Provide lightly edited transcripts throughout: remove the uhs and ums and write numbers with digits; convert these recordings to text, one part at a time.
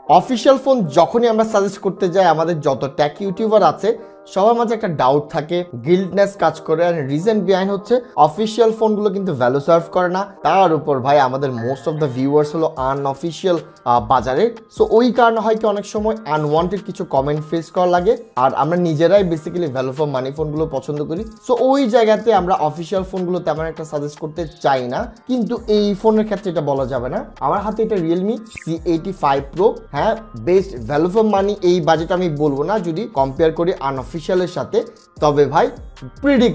Official phone যখনই আমরা suggest করতে যাই আমাদের যত টেক ইউটিউবার আছে সবার মাঝে একটা ডাউট থাকে, গিল্ডনেস কাজ করে। আর রিজন বিহাইন্ড হচ্ছে অফিসিয়াল ফোনগুলো কিন্তু ভ্যালু সার্ভ করে না, তার উপর ভাই আমাদের মোস্ট অফ দ্য ভিউয়ার্স হলো আনঅফিসিয়াল বাজারে। সো ওই কারণে হয়তো অনেক সময় আনওয়ান্টেড কিছু কমেন্ট ফেস করা লাগে, আর আমরা নিজেরাই বেসিক্যালি ভ্যালু ফর মানি ফোনগুলো পছন্দ করি। সো ওই জায়গাতে আমরা অফিসিয়াল ফোনগুলো তেমন একটা সাজেস্ট করতে চাই না, কিন্তু এই ফোনের ক্ষেত্রে এটা বলা যাবে না। আমার হাতে এটা রিয়েলমি C85 Pro, হ্যাঁ বেস্ট ভ্যালু ফর মানি এই বাজেট আমি বলবো না যদি কম্পেয়ার করি আনঅফিসিয়ালের সাথে, তবে ভাই প্রিটি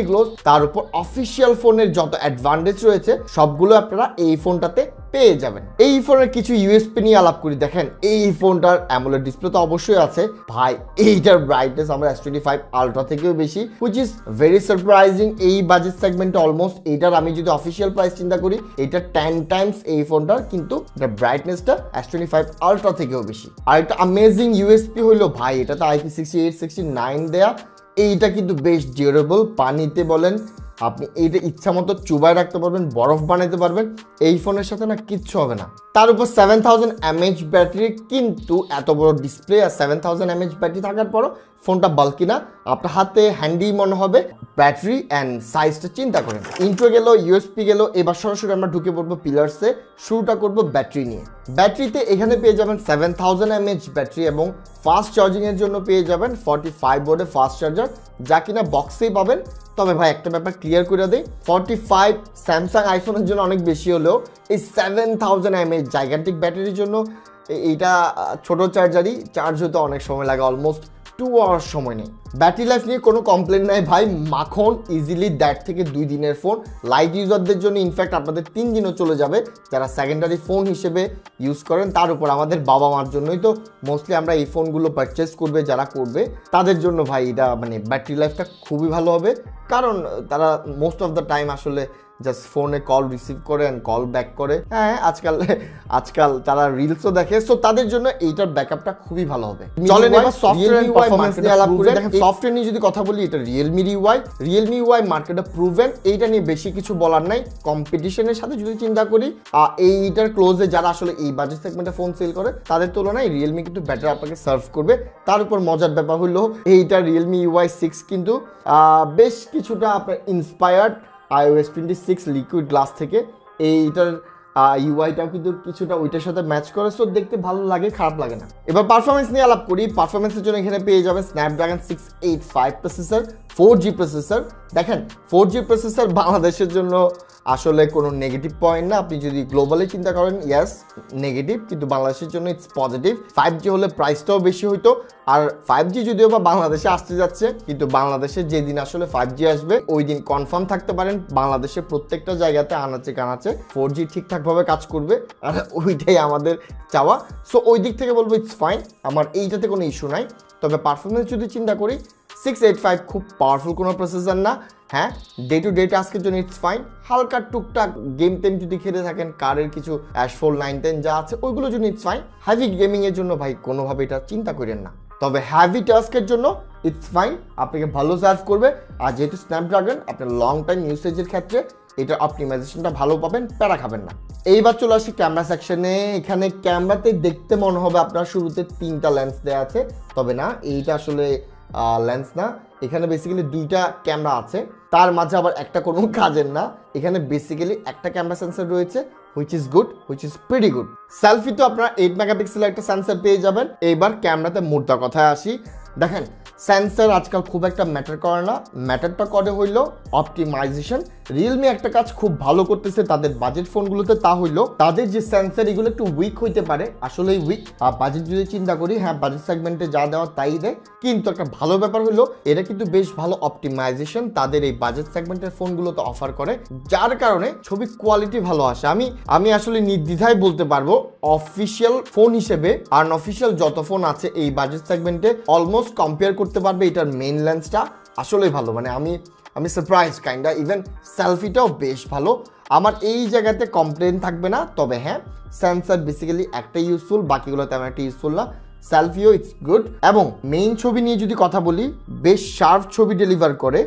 ক্লোজ। তার উপর অফিসিয়াল ফোনের যত অ্যাডভান্টেজ রয়েছে সবগুলো আপনারা এই ফোনটাতে পেয়ে যাবেন। এই ফোনের কিছু ইউএসপি নিয়ে আলাপ করি। দেখেন এই ফোনটার অ্যামোলেড ডিসপ্লে তো অবশ্যই আছে ভাই, এইটার ব্রাইটনেস আমরা S25 Ultra থেকেও বেশি, হুইচ ইজ ভেরি সারপ্রাইজিং এই বাজেট সেগমেন্টে। অলমোস্ট এইটার আমি যদি অফিসিয়াল প্রাইস চিন্তা করি এটা 10 টাইমস এই ফোনটার, কিন্তু এটার ব্রাইটনেসটা S25 Ultra থেকেও বেশি। আর একটা অ্যামেজিং ইউএসপি হইলো ভাই এটাতে IP68 69 দেয়া, এইটা কিন্তু বেশ ডিউরেবল। পানিতে বলেন আপনি এইটা ইচ্ছা মতো চুবায় রাখতে পারবেন, বরফ বানাইতে পারবেন, এই ফোনের সাথে না কিচ্ছু হবে না। তার উপর 7000 mAh ব্যাটারি, কিন্তু এত বড় ডিসপ্লে আর 7000 mAh ব্যাটারি থাকার পরও ফোনটা বাল্কি না, আপনার হাতে হ্যান্ডি মনে হবে। ব্যাটারি অ্যান্ড সাইজটা চিন্তা করেন। ইন্ট্রো গেল, ইউএসপি গেল, এবার সরাসরি আমরা ঢুকে পড়বো পিলার্সে। শুরুটা করবো ব্যাটারি নিয়ে। ব্যাটারিতে এখানে পেয়ে যাবেন 7000 mAh ব্যাটারি এবং ফাস্ট চার্জিংয়ের জন্য পেয়ে যাবেন 45 ওয়াটের ফাস্ট চার্জার, যা কিনা বক্সেই পাবেন। তবে ভাই একটা ব্যাপার ক্লিয়ার করে দেই, 45 স্যামসাং আইফোনের জন্য অনেক বেশি হলেও এই 7000 mAh জাইগান্টিক ব্যাটারির জন্য এইটা ছোট চার্জারই চার্জ হতে অনেক সময় লাগে, অলমোস্ট 2 আওয়ার সময় নেই। ব্যাটারি লাইফ নিয়ে কোনো কমপ্লেন নাই ভাই, মাখন ইজিলি 1.5 থেকে 2 দিনের ফোন। লাইট ইউজারদের জন্য ইনফ্যাক্ট আপনাদের 3 দিনও চলে যাবে যারা সেকেন্ডারি ফোন হিসেবে ইউজ করেন। তার উপর আমাদের বাবা মার জন্যই তো মোস্টলি আমরা এই ফোনগুলো পারচেস করবে, যারা করবে তাদের জন্য ভাই এটা মানে ব্যাটারি লাইফটা খুবই ভালো হবে, কারণ তারা মোস্ট অফ দ্য টাইম আসলে জাস্ট ফোনে কল রিসিভ করে অ্যান্ড কল ব্যাক করে। হ্যাঁ আজকাল তারা রিলসও দেখে, সো তাদের জন্য এইটার ব্যাকআপটা খুবই ভালো হবে। চলেন এবার সফটওয়্যার এন্ড পারফরম্যান্স নিয়ে আলাপ করি। দেখেন সফটওয়্যার নিয়ে যদি কথা বলি, এটা রিয়েলমি UI মার্কেটে প্রুভেন, এইটা নিয়ে বেশি কিছু বলার নাই। কম্পিটিশনের সাথে যদি চিন্তা করি এইটার ক্লোজে যারা আসলে এই বাজেট সেগমেন্টে ফোন সেল করে তাদের তুলনায় রিয়েলমি কিন্তু বেটার আপনাকে সার্ভ করবে। তার উপর মজার ব্যাপার হলো এইটা রিয়েলমি UI 6 কিন্তু বেশ কিছুটা আপনার ইন্সপায়ার্ড iOS 26 লিকুইড গ্লাস থেকে। এইটার ইউআইটাও কিন্তু কিছুটা ওইটার সাথে ম্যাচ করে, সো দেখতে ভালো লাগে, খারাপ লাগে না। এবার পারফরমেন্স নিয়ে আলাপ করি। পারফরমেন্সের জন্য এখানে পেয়ে যাবেন স্ন্যাপড্রাগন 685 প্রসেসর, 4G প্রসেসর। দেখেন 4G প্রসেসর বাংলাদেশের জন্য আসলে কোনো নেগেটিভ পয়েন্ট না। আপনি যদি গ্লোবালি চিন্তা করেন ইয়াস নেগেটিভ, কিন্তু বাংলাদেশের জন্য ইটস পজিটিভ। 5G হলে প্রাইসটাও বেশি হইতো, আর 5G যদিও বা বাংলাদেশে আসতে যাচ্ছে, কিন্তু বাংলাদেশে যেদিন আসলে 5G আসবে ওই দিন কনফার্ম থাকতে পারেন বাংলাদেশের প্রত্যেকটা জায়গাতে আনাচে কানাচে 4G ঠিকঠাকভাবে কাজ করবে, আর ওইটাই আমাদের চাওয়া। সো ওই দিক থেকে বলবো ইটস ফাইন, আমার এইটাতে কোনো ইস্যু নাই। তবে পারফরমেন্স যদি চিন্তা করি 685 খুব পাওয়ারফুল কোনো প্রসেসর না। হ্যাঁ ডে টু ডে টাস্কের জন্য ইটস ফাইন। হালকা টুকটাক গেম টেম যদি খেলে থাকেন, কারের কিছু Asphalt 910 যা আছে ওইগুলোর জন্য ইটস ফাইন। হ্যাভি গেমিংয়ের জন্য ভাই কোনোভাবে এটা চিন্তা করেন না। তবে হ্যাভি টাস্কের জন্য ইটস ফাইন, আপনাকে ভালো সার্ভ করবে। আর যেহেতু স্ন্যাপড্রাগন আপনার লং টাইম ইউসেজের ক্ষেত্রে এটার অপটিমাইজেশনটা ভালো পাবেন, প্যারা খাবেন না। এইবার চলে আসি ক্যামেরা সেকশনে। এখানে ক্যামেরাতে দেখতে মনে হবে আপনার শুরুতে 3টা লেন্স দেওয়া আছে, তবে না এইটা আসলে লেন্স না, এখানে বেসিক্যালি 2টা ক্যামেরা আছে, তার মাঝে আবার একটা কোনো কাজের না। এখানে বেসিক্যালি একটা ক্যামেরা সেন্সর রয়েছে, which is pretty good. Selfie তো আপনারা 8 মেগাপিক্সেলের একটা সেন্সর পেয়ে যাবেন। এইবার ক্যামেরাতে মোদ্দা কথায় আসি। দেখেন সেন্সর আজকাল খুব একটা ম্যাটার করে না, ম্যাটারটা করে হইলো অপটিমাইজেশন। রিয়েলমি একটা কাজ খুব ভালো করতেছে তাদের বাজেট ফোনগুলোতে, তা হইলো তাদের যে সেন্সর এগুলো একটু উইক হইতে পারে, আসলেই উইক। আর বাজেট যদি চিন্তা করি, হ্যাঁ বাজেট সেগমেন্টে যা দেওয়া তাই দেয়, কিন্তু একটা ভালো ব্যাপার হলো এটা কিন্তু বেশ ভালো অপটিমাইজেশন তাদের এই বাজেট সেগমেন্টের ফোনগুলোতে অফার করে, যার কারণে ছবি কোয়ালিটি ভালো আসে। আমি আসলে নির্দ্বিধায় বলতে পারবো অফিসিয়াল ফোন হিসেবে আনঅফিসিয়াল যত ফোন আছে এই বাজেট সেগমেন্টে অলমোস্ট কম্পেয়ার করতে পারবে এটার মেইন লেন্সটা আসলেই ভালো। মানে আমি সারপ্রাইজ কাইন্ডা, ইভেন সেলফিটাও বেশ ভালো। আমার এই জায়গাতে কমপ্লেন থাকবে না। তবে হ্যাঁ সেন্সর বেসিক্যালি একটা ইউজফুল, বাকিগুলো তেমন একটা ইউজফুল না। সেলফিও ইটস গুড, এবং মেইন ছবি নিয়ে যদি কথা বলি বেশ শার্প ছবি ডেলিভার করে,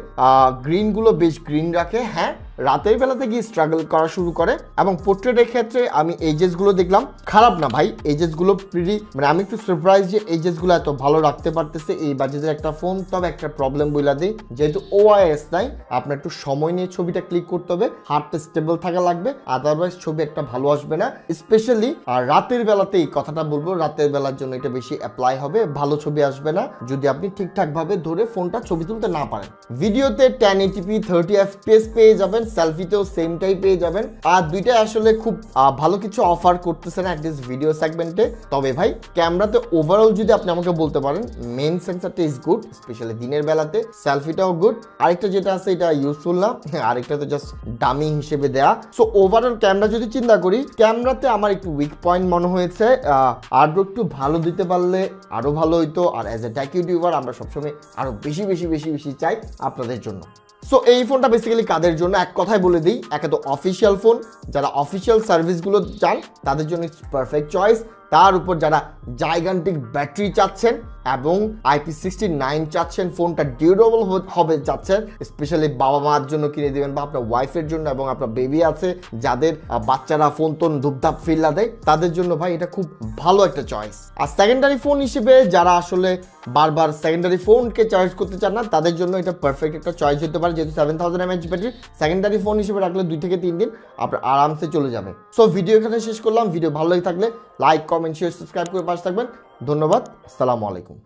গ্রিনগুলো বেশ গ্রিন রাখে। হ্যাঁ রাতের বেলাতে গিয়ে স্ট্রাগল করা শুরু করে। এবং পোর্ট্রেটের ক্ষেত্রে আমি এজেসগুলো দেখলাম, খারাপ না ভাই, এজেসগুলো প্রিটি, মানে আমি একটু সারপ্রাইজ যে এজেসগুলো এত ভালো রাখতে পারতেছে এই বাজেটের একটা ফোন। তবে একটা প্রবলেম বইলা দিই, যেহেতু ওআইএস নাই, আপনার একটু সময় নিয়ে ছবিটা ক্লিক করতে হবে, হাতটা স্টেবল থাকা লাগবে, আদারওয়াইজ ছবি একটা ভালো আসবে না। স্পেশালি আর রাতের বেলাতে এই কথাটা বলবো, রাতের বেলার জন্য এটা বেশি অ্যাপ্লাই হবে, ভালো ছবি আসবে না যদি আপনি ঠিকঠাক ভাবে ধরে ফোনটা ছবি তুলতে না পারেন। ভিডিওতে 1080p 30 fps পেয়ে যাবেন, সেলফিতেও সেমটাই পেয়ে যাবেন। আর দুইটাই আসলে খুব ভালো কিছু অফার করতেছে না অ্যাটলিস্ট ভিডিও সেগমেন্টে। তবে ভাই ক্যামেরাতে ওভারঅল যদি আপনি আমাকে বলতে পারেন, মেইন সেন্সরটা ইজ গুড, স্পেশালি দিনের বেলাতে, সেলফিটাও গুড। আরেকটা যেটা আছে এটা ইউজফুল না, আরেকটা তো জাস্ট ডামি হিসেবে দেয়া। সো ওভারঅল ক্যামেরা যদি চিন্তা করি, ক্যামেরাতে আমার একটু উইক পয়েন্ট মনে হয়েছে, আরো একটু ভালো দিতে পারলে আরো ভালো হইতো। আর অ্যাজ এ টেক ইউটিউবার আমরা সবসময় আরো বেশি বেশি বেশি বেশি চাই আপনাদের জন্য। সো এই ফোনটা বেসিক্যালি কাদের জন্য, এক কথায় বলে দিই, একে তো অফিসিয়াল ফোন, যারা অফিসিয়াল সার্ভিসগুলো চান তাদের জন্য ইটস পারফেক্ট চয়েস। তার উপর যারা জাইগান্টিক ব্যাটারি চাচ্ছেন এবং IP69 চাচ্ছেন, ফোনটা ডিউরেবল হবে চাচ্ছেন, স্পেশালি বাবা মার জন্য কিনে দেবেন বা আপনার ওয়াইফের জন্য, এবং আপনার বেবি আছে যাদের বাচ্চারা ফোন তোন ধুপধাপ ফিল্লা দেয়, তাদের জন্য ভাই এটা খুব ভালো একটা চয়েস। আর সেকেন্ডারি ফোন হিসেবে যারা আসলে বারবার সেকেন্ডারি ফোনকে চার্জ করতে চান না, তাদের জন্য এটা পারফেক্ট একটা চয়েস হতে পারে, যেহেতু 7000 mAh ব্যাটারি, সেকেন্ডারি ফোন হিসেবে রাখলে 2 থেকে 3 দিন আপনার আরামসে চলে যাবে। সো ভিডিও এখানে শেষ করলাম। ভিডিও ভালো লাগে থাকলে লাইক, কমেন্ট, শেয়ার, সাবস্ক্রাইব করে পাশে থাকবেন। ধন্যবাদ, আসসালামু আলাইকুম।